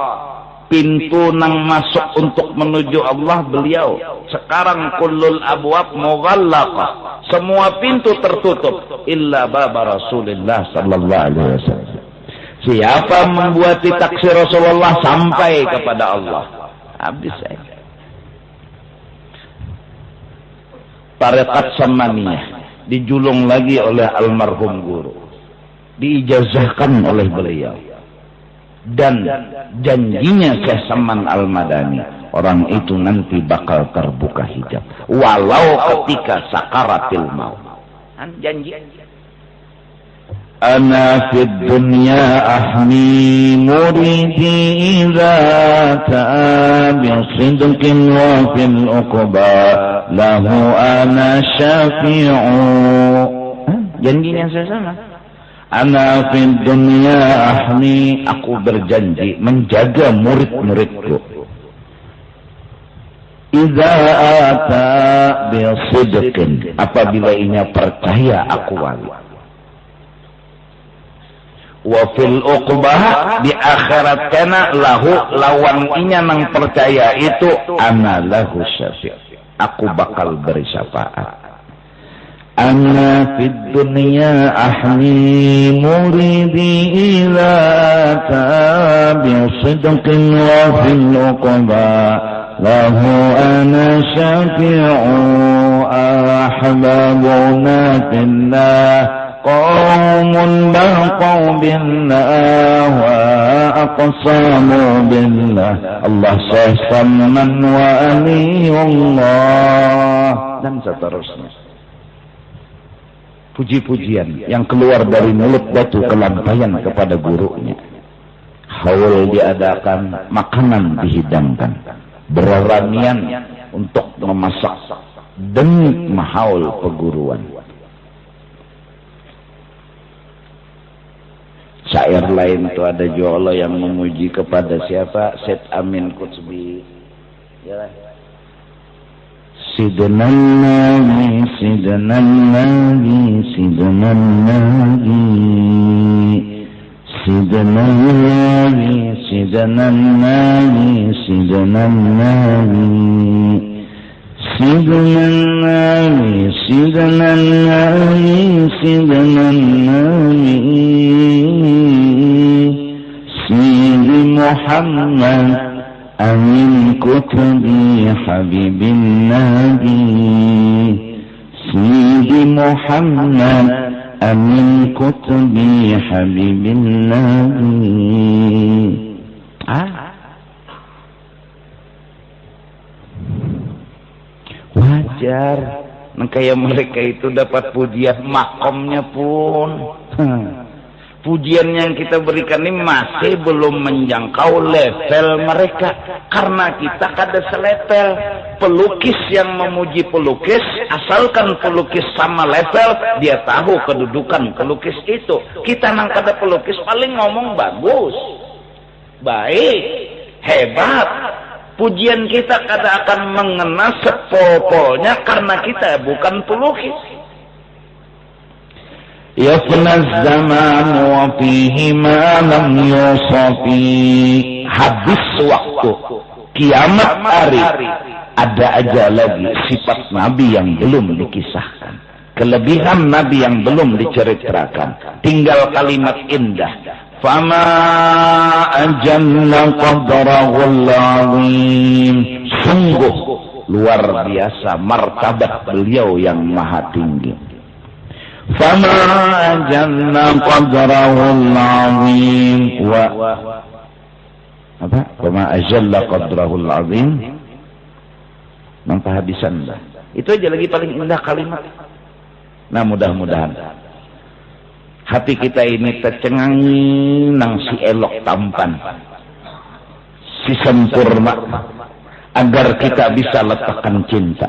S1: pintu nang masuk untuk menuju Allah beliau. Sekarang kullul abwab mughallaqah, semua pintu tertutup illa baba Rasulullah sallallahu alaihi wasallam. Siapa membuat taksi Rasulullah sampai kepada Allah, habis saya. Tarekat Samaniyah dijulung lagi oleh almarhum guru, diijazahkan oleh beliau, dan janjinya Syekh Saman Al-Madani, orang itu nanti bakal terbuka hijab walau ketika sakaratil maut. Janji. Ana fid dunya ahmi muridi idza ta'a bi sidqin wa fil uqba lahu ana syafi'u. Janjinya saya sama. Ana fid dunya ahmi, aku berjanji menjaga murid-muridku. Idza ata bi sidqin, apabila inya percaya aku wali. Wa fil uqbah, di akhirat kana lahu, lawan inya nang percaya itu ana lahu syafi', aku bakal beri syafaat. Ana fid dunya ahmi muridi ila tabi sidqin wa fil uqbah له أنا شفيع أحبابنا في الله قوم بقوا بالله وأقسموا بالله Allah saman wa aliyullah dan seterusnya. Puji-pujian yang keluar dari mulut batu kelampaian kepada gurunya. Haul diadakan, makanan dihidangkan, beroranian untuk memasak demi mahaul perguruan. Syair lain itu ada juga yang memuji kepada siapa? Syed Amin Kutsbi. Ya. Sidna Nabi, Sidna Nabi, Sidna Nabi, Sidna Nabi, Sidna Nabi, Sidna Nabi. Sidna Nabi, Sidna Nabi, Sidna Nabi, Sidi Muhammad Amin Kutubi Habibin Nabi, Sidi Muhammad Amin Kutubi Habibin Nabi. Wajar kayak mereka itu dapat pujian makomnya pun. Pujian yang kita berikan ini masih belum menjangkau level mereka. Karena kita kada selevel. Pelukis yang memuji pelukis, asalkan pelukis sama level, dia tahu kedudukan pelukis itu. Kita nang kada pelukis paling ngomong bagus, baik, hebat. Pujian kita kada akan mengena sepopolnya karena kita bukan pelukis. Yafnaz zaman wa fihi ma lam yusafi. Habis waktu kiamat hari, ada aja lagi sifat Nabi yang belum dikisahkan, kelebihan Nabi yang belum diceritakan. Tinggal kalimat indah. Fama ajalla qadrahul azim. Sungguh luar biasa martabat beliau yang maha tinggi. Fama ajalla qadrahul azim wa apa? Fama ajalla qadrahul azim. Nampak habisan dah. Itu aja lagi paling indah kalimat. Nah, mudah-mudahan hati kita ini tercengangi nang si elok tampan, si sempurna, agar kita bisa letakkan cinta.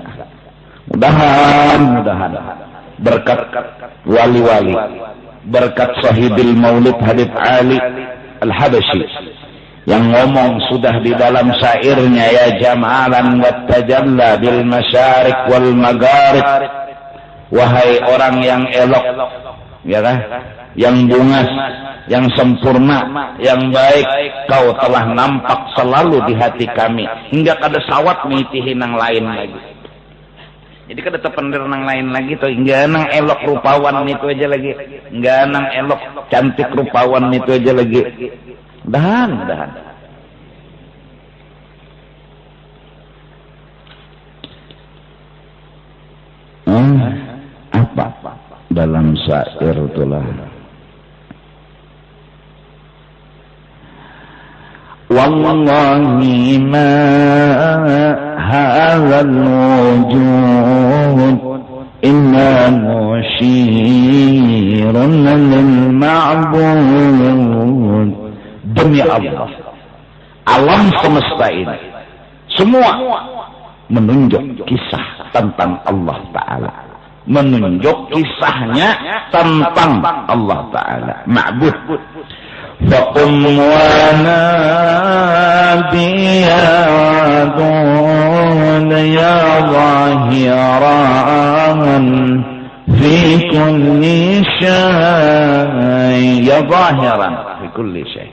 S1: Mudah-mudahan berkat wali-wali, berkat sahibil maulid Habib Ali Al-Habasyi yang ngomong sudah di dalam syairnya, ya jamalan wat tajalla bil masyarik wal magharib. Wahai orang yang elok, ya kan? Yang bungas, yang sempurna, yang baik, kau telah nampak selalu di hati kami hingga kada sawat mitihi nang lain lagi. Jadi kada tependir nang lain lagi to, hingga nang elok rupawan itu aja lagi, hingga nang elok cantik rupawan itu aja lagi. Mudahan. Apa dalam syair itulah, wallahi ma hadzal wujud inna musyirun lil ma'bud. Demi Allah, alam semesta ini semua menunjuk kisah tentang Allah Ta'ala, menunjuk kisahnya tentang Allah Ta'ala ma'bud. Faqum wa nabiyadun ya zahiran fi kulli syai, ya zahiran fi kulli syai.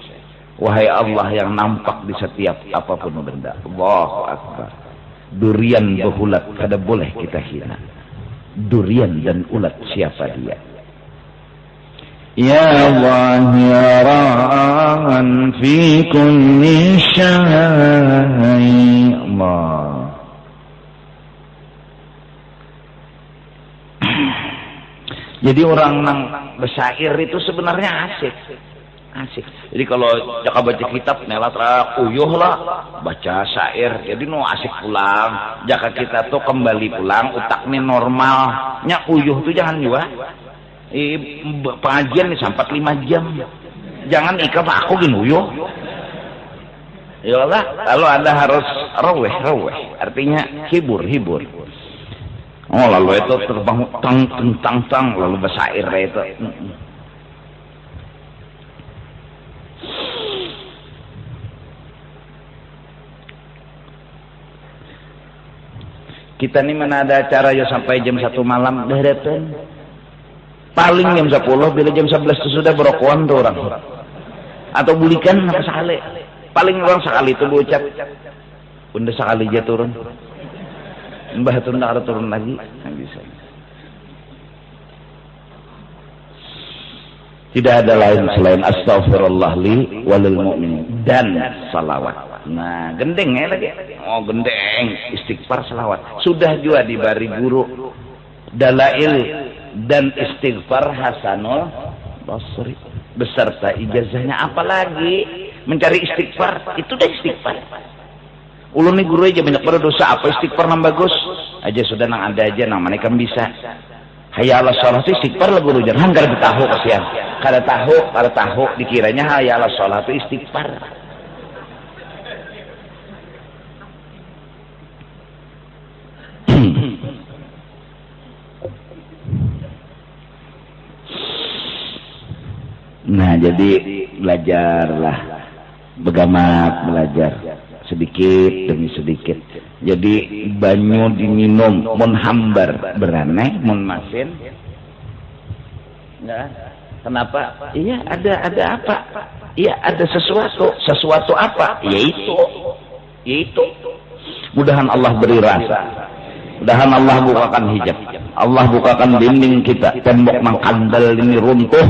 S1: Wahai Allah yang nampak di setiap apapun benda. Allahu Akbar. Durian berulat kada boleh kita hina. Durian dan ulat siapa dia? Ya zahiran fi kulli syai. Allah Jadi orang nang besair itu sebenarnya asik. Jadi kalau jaka baca kitab nelat uyuh lah baca syair. Jadi no asik pulang. Jaka kita tuh kembali pulang utaknya normalnya uyuh tuh jangan juga. Pengajian nih sampai 5 jam. Jangan ikam aku gini uyuh. Ya Allah, kalau ada harus raweh. Artinya hibur. Oh lalu itu terbang tang lalu besair itu. Kita nih mana ada acara ya sampai jam 1 malam datang. Paling jam 10 bila jam 11 itu sudah berokokan tuh orang. Atau bulikan apa sekali. Paling orang sekali itu bocap. Bunda sekali aja turun. Mbah turun ada turun lagi nggak bisa. Tidak ada lain selain astaghfirullah li walil mu'minin dan salawat. Nah gendeng ya lagi. Oh gendeng istighfar salawat. Sudah juga diberi guru dalail dan istighfar Hasanul Basri beserta ijazahnya. Apalagi mencari istighfar itu dah istighfar. Ulun nih guru aja banyak berdosa apa istighfar nang bagus aja sudah nang ada aja nang mana kan bisa. Hayya ala sholat istighfar lah guru jangan kada tahu kasihan. Kada tahu dikiranya hayya ala sholat itu istighfar. Nah jadi belajarlah begamat belajar sedikit demi sedikit. Jadi banyu diminum mun hambar beraneh mun masin. Nah, kenapa? Iya ada apa? Iya ada sesuatu apa? Yaitu. Mudahan Allah beri rasa. Mudahan Allah bukakan hijab. Allah bukakan dinding kita. Tembok mangkandal ini runtuh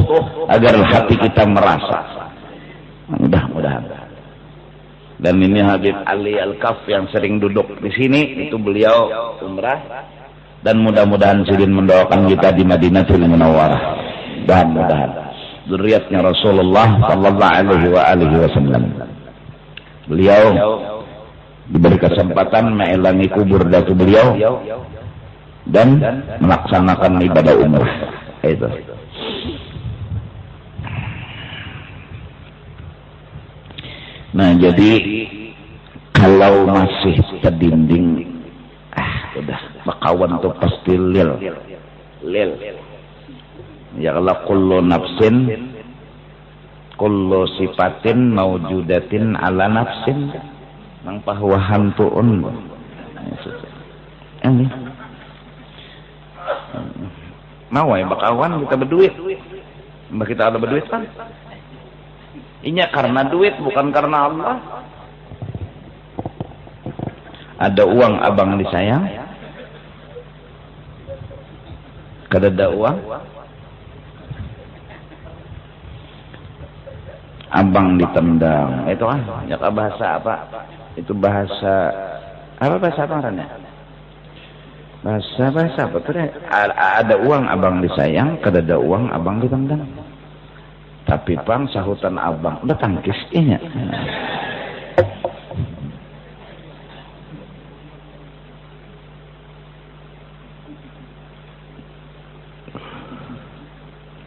S1: agar hati kita merasa. Mudah-mudahan. Dan ini Habib Ali Al-Kaf yang sering duduk di sini, itu beliau umrah. Dan mudah-mudahan sidin mendoakan kita di Madinatul Munawwarah. Mudah-mudahan. Dzurriyyatnya Rasulullah sallallahu alaihi wasallam. Beliau diberi kesempatan menelangi kubur datu beliau dan melaksanakan ibadah umrah. Itu. Nah jadi kalau masih terdinding udah bakawan tuh pasti lil ya kalau kullu nafsin kullu sifatin mawjudatin ala nafsin nang pahwahan tuun ini mau ya bakawan kita berduit mbak kita ada berduit kan. Inya karena duit bukan karena Allah. Ada uang abang disayang. Kada ada uang abang ditendang. Itu kan ya bahasa apa? Itu bahasa bahasa apa namanya? Bahasa apa tuh? Ada uang abang disayang, kada ada uang abang ditendang. Tapi pang sahutan abang udah tangkis inya.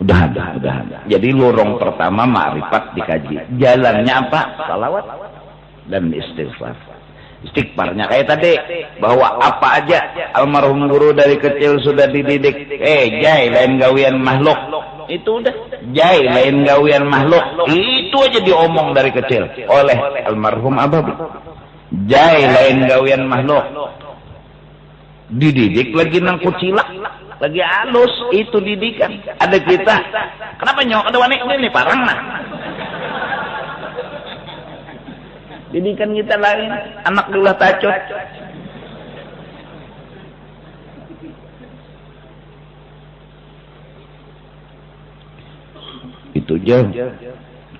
S1: Udah. Jadi lorong pertama ma'rifat dikaji. Jalannya apa? Salawat dan istighfar. Istighfarnya kayak tadi bahwa apa aja almarhum guru dari kecil sudah dididik. Jai lain gawian makhluk. Itu udah jai lain gawian makhluk. Itu aja diomong dari kecil oleh almarhum Ababi. Jai lain gawian makhluk. Dididik lagi nang kucilak, lagi halus, itu didikan. Ada kita. Kenapa nyok ada wanik ini parang nah. Didikan kita lain, anak dulu tacot. Itu aja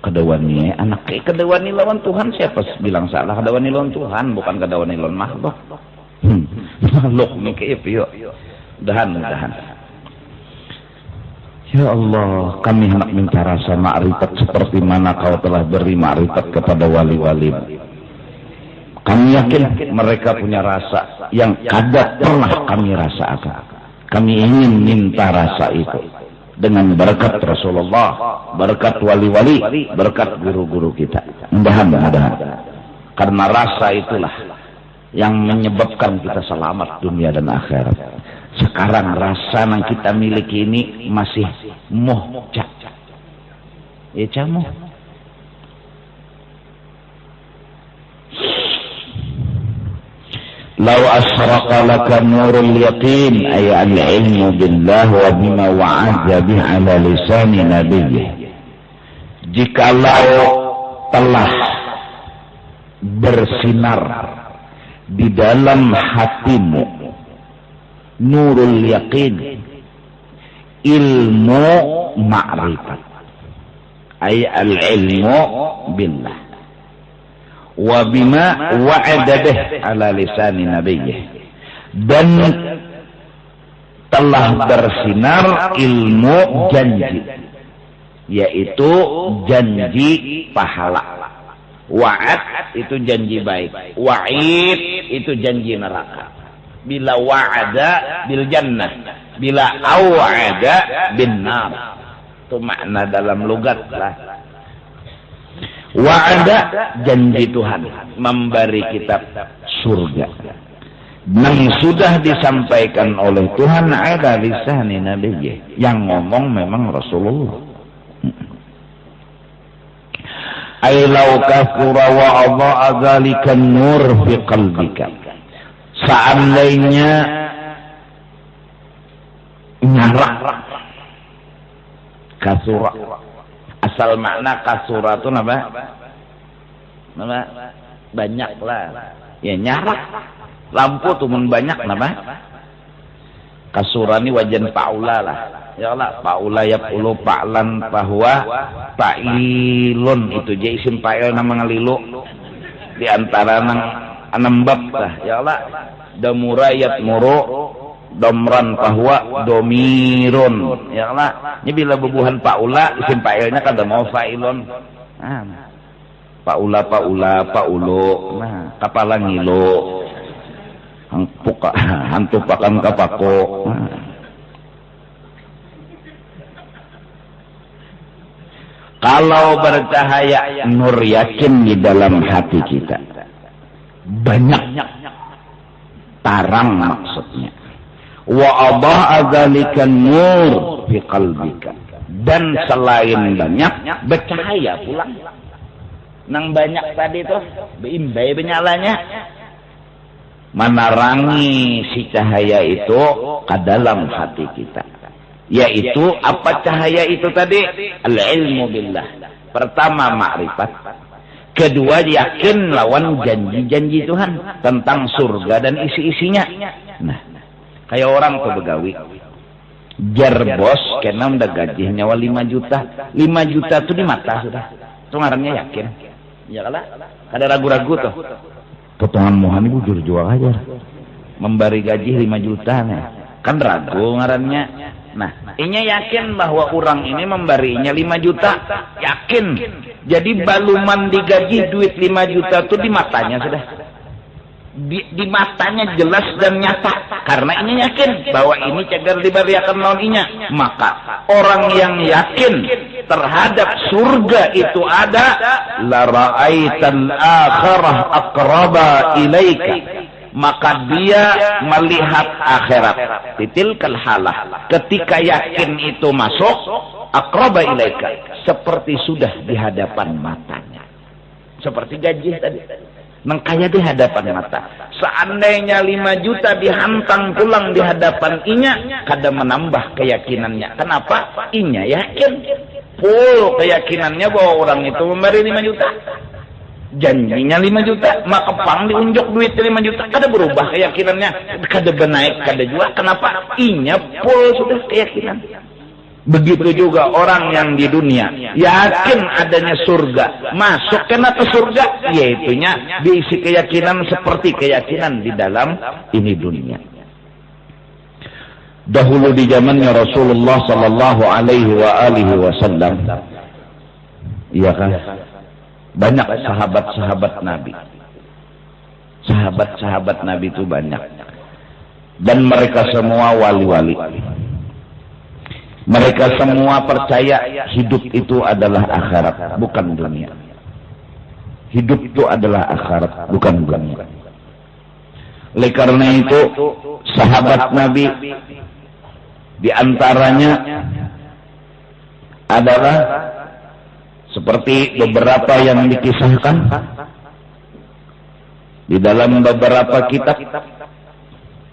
S1: kedawani anak kedawani lawan Tuhan siapa bilang salah kedawani lawan Tuhan bukan kedawani lawan makhluk. Makhluk nih kayak piyo. Mudahan. Ya Allah, kami hendak minta rasa ma'rifat seperti mana kau telah beri ma'rifat kepada wali-wali. Kami yakin mereka punya rasa yang kadang pernah kami rasakan. Kami ingin minta rasa itu dengan berkat Rasulullah, berkat wali-wali, berkat guru-guru kita. Mudah-mudahan. Karena rasa itulah yang menyebabkan kita selamat dunia dan akhirat. Sekarang rasa yang kita miliki ini masih muhjah. Ya camuh. Lau asraqa laka nurul yaqin ay al-ilmu billah wa bima wa'adha bihi ala lisan nabiyyih. Jikalau telah bersinar di dalam hatimu nurul yaqin, ilmu ma'rifat, ay al-ilmu billah, wa bima wa'ada bih ala lisan nabiyyih, dan telah bersinar ilmu janji, yaitu janji pahala. Wa'ad itu janji baik, wa'id itu janji neraka. Bila wa'ada bil jannah, bila aw'ada bin nar. Itu makna dalam logat lah. Wa'ada janji Tuhan memberi kita surga. Yang sudah disampaikan oleh Tuhan ada lisan nabiyyih, yang ngomong memang Rasulullah. Ailau kafura wa adha'a dzalika nur fi qalbika. Seandainya nyarak kasura, asal makna kasura itu apa? Nama banyak lah. Ya nyarak. Lampu tuh banyak nama. Kasura ini wajan paula lah. Ya Allah, paula ya puluh pa'lan bahwa ta'ilun itu je isim fa'il nama ngalilu di antara enam bab lah. Ya Allah, damura yatmuru domran bahwa domirun. Ya Allah, ini bila bubuhan paula isim fa'ilnya kada mau fa'ilun. Paula paulo. Nah, kapala ngilo. Hantu pakan kapako. Kalau bercahaya nur yakin di dalam hati kita, banyak tarang maksudnya. Wa adha'a dzalika nur fi qalbika, dan selain banyak bercahaya pula. Nang banyak tadi tuh beimbai benyalanya, menerangi si cahaya itu ke dalam hati kita. Yaitu apa cahaya itu tadi? Al-ilmu billah. Pertama ma'rifat. Kedua yakin lawan janji-janji Tuhan tentang surga dan isi-isinya. Nah, kayak orang tuh begawi. Jar bos kena udah gaji nyawa 5 juta. 5 juta tuh di mata sudah. Itu ngarannya yakin. Ya kalah. Ada ragu-ragu tuh. Potongan mohon ibu jujur jual aja. Memberi gaji 5 juta nih. Kan ragu ngarannya. Nah, inya yakin bahwa orang ini memberinya 5 juta, yakin. Jadi baluman digaji duit 5 juta itu di matanya sudah. Di matanya jelas dan nyata. Karena ini yakin bahwa ini cagar diberiakan lawan inya. Maka orang yang yakin terhadap surga itu ada, la ra'aital akhirah aqraba ilaika. Maka dia melihat akhirat. Titilkal halah. Ketika yakin itu masuk, aqraba ilaika, seperti sudah di hadapan matanya. Seperti gaji tadi. Nengkaya di hadapan mata. Seandainya 5 juta dihantam pulang di hadapan inya, kada menambah keyakinannya. Kenapa? Inya yakin. Full keyakinannya bahwa orang itu memberi 5 juta. Janjinya 5 juta, maka pang diunjuk duit 5 juta, kada berubah keyakinannya, kada benaik, kada juga. Kenapa? Inya full sudah keyakinan. Begitu juga orang yang di dunia yakin adanya surga, masuk kena ke surga, yaitunya diisi keyakinan seperti keyakinan di dalam ini dunia. dahulu di zamannya Rasulullah sallallahu alaihi wasallam. Iya kan? Banyak sahabat-sahabat Nabi. Sahabat-sahabat Nabi itu banyak. Dan mereka semua wali-wali. Mereka semua percaya hidup itu adalah akhirat, bukan dunia. Hidup itu adalah akhirat, bukan dunia. Oleh karena itu, sahabat Nabi di antaranya adalah seperti beberapa yang dikisahkan di dalam beberapa kitab.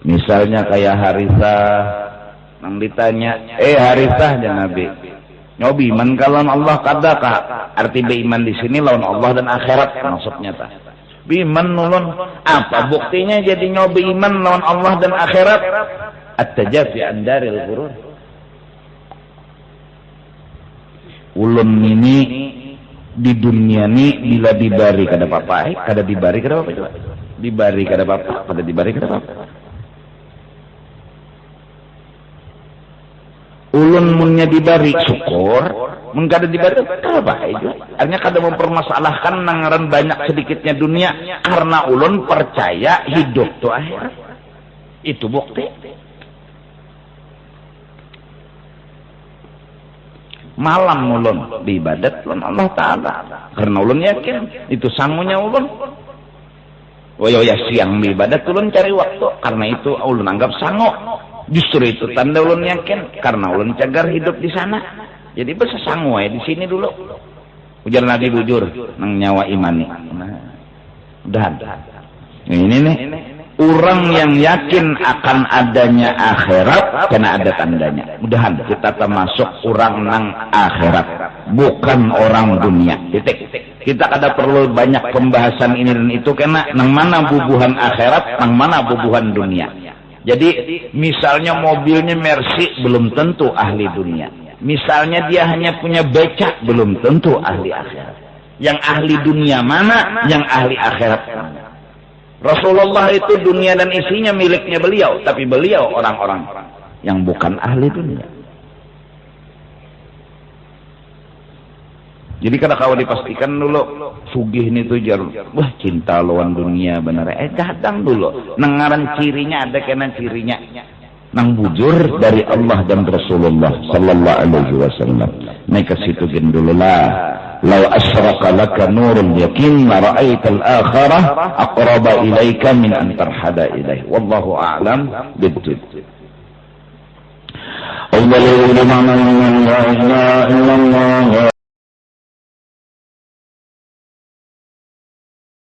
S1: Misalnya kayak Harithah, nang ditanya, Harithah ya Nabi, nyobi iman kalau Allah kadaka, arti beiman di sini lawan Allah dan akhirat maksudnya ta. Beiman nulun, apa buktinya jadi nyobi iman lawan Allah dan akhirat? At-tajafi an daril ghurur. Ulun ini di dunia ini bila dibari kada apa-apa, kada dibari kada apa-apa. Dibari kada apa-apa, kada dibari kada apa-apa. Ulun munnya dibari syukur, mun kada dibari kada baik. Artinya kada mempermasalahkan nangaran banyak sedikitnya dunia karena ulun percaya hidup tu akhirat. Itu bukti. Malam ulun diibadat ulun Allah Ta'ala karena ulun yakin itu sangunya ulun. Ya siang diibadat ulun cari waktu karena itu ulun anggap sangu. Justru itu tanda ulun yakin karena ulun cagar hidup di sana. Jadi bisa sangu di sini dulu. Ujar Nabi bujur nang nyawa imani. Udahan. Ini nih orang yang yakin akan adanya akhirat karena ada tandanya. Mudahan kita termasuk orang nang akhirat, bukan orang dunia. Titik. Kita kada perlu banyak pembahasan ini dan itu karena nang mana bubuhan akhirat, nang mana bubuhan dunia. Jadi misalnya mobilnya Mercy belum tentu ahli dunia. Misalnya dia hanya punya becak belum tentu ahli akhirat. Yang ahli dunia mana? Yang ahli akhirat mana? Rasulullah itu dunia dan isinya miliknya beliau, tapi beliau orang-orang yang bukan ahli dunia. Jadi kada kau dipastikan dulu sugih ini tuh jar, wah cinta lawan dunia benar. Dadang dulu, nengaran cirinya ada kena cirinya. Nang bujur dari Allah dan Rasulullah sallallahu alaihi wasallam. Naik ke situ gen dulu lah. Lau asyraka laka nurul yakin la ra'aital akhirah aqraba ilaika min an tarhada ilaih. Wallahu a'lam bid-din. Allah la ilaha illallah.